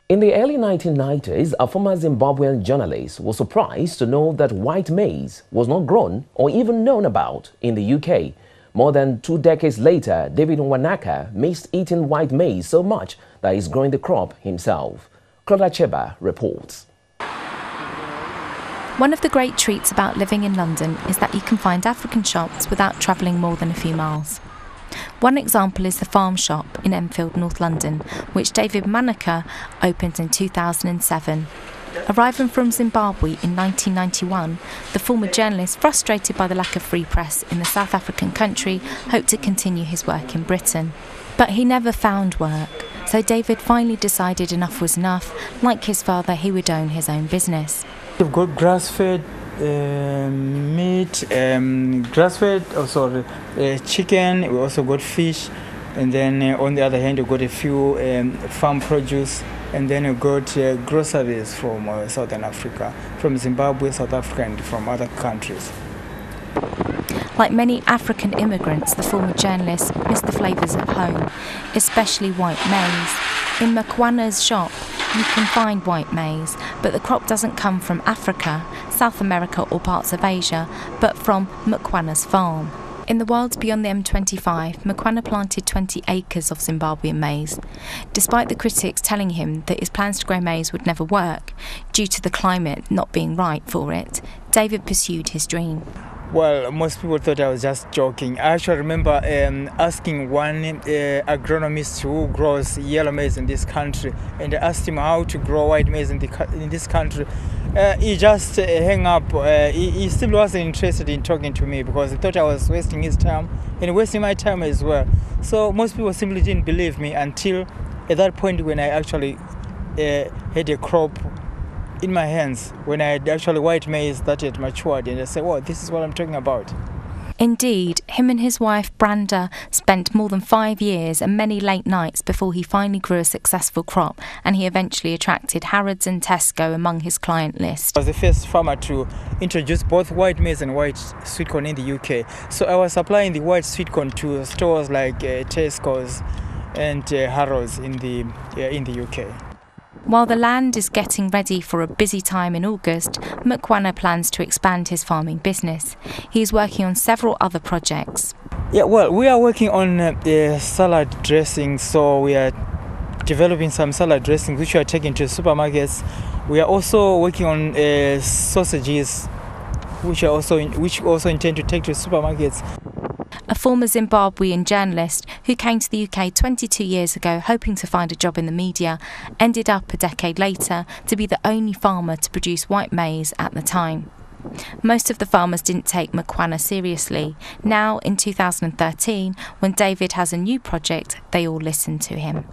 In the early 1990s, a former Zimbabwean journalist was surprised to know that white maize was not grown or even known about in the UK. More than 2 decades later, David Mwanaka missed eating white maize so much that he's growing the crop himself. Claudia Cheba reports. One of the great treats about living in London is that you can find African shops without travelling more than a few miles. One example is the Farm Shop in Enfield, North London, which David Mwanaka opened in 2007. Arriving from Zimbabwe in 1991, the former journalist, frustrated by the lack of free press in the South African country, hoped to continue his work in Britain. But he never found work, so David finally decided enough was enough. Like his father, he would own his own business. We've got grass-fed meat, grass-fed, also chicken. We also got fish, and then on the other hand, we got a few farm produce, and then we got groceries from Southern Africa, from Zimbabwe, South Africa, and from other countries. Like many African immigrants, the former journalist missed the flavours of home, especially white maize. In Mokwana's shop, you can find white maize, but the crop doesn't come from Africa, South America or parts of Asia, but from Mokwana's farm. In the wilds beyond the M25, Mwanaka planted 20 acres of Zimbabwean maize. Despite the critics telling him that his plans to grow maize would never work, due to the climate not being right for it, David pursued his dream. Well, most people thought I was just joking. I actually remember asking one agronomist who grows yellow maize in this country, and I asked him how to grow white maize in this country. He just hung up. He still wasn't interested in talking to me because he thought I was wasting his time and wasting my time as well. So most people simply didn't believe me until at that point when I actually had a crop in my hands, when I had actually white maize that had matured, and I said, "Well, this is what I'm talking about." Indeed, him and his wife Branda spent more than 5 years and many late nights before he finally grew a successful crop, and he eventually attracted Harrods and Tesco among his client list. I was the first farmer to introduce both white maize and white sweet corn in the UK. So I was supplying the white sweet corn to stores like Tesco's and Harrods in the UK. While the land is getting ready for a busy time in August, Mwanaka plans to expand his farming business. He is working on several other projects. Yeah, well, we are working on salad dressing, so we are developing some salad dressings which we are taking to supermarkets. We are also working on sausages, which also intend to take to supermarkets. A former Zimbabwean journalist who came to the UK 22 years ago hoping to find a job in the media ended up a decade later to be the only farmer to produce white maize at the time. Most of the farmers didn't take Mwanaka seriously. Now, in 2013, when David has a new project, they all listen to him.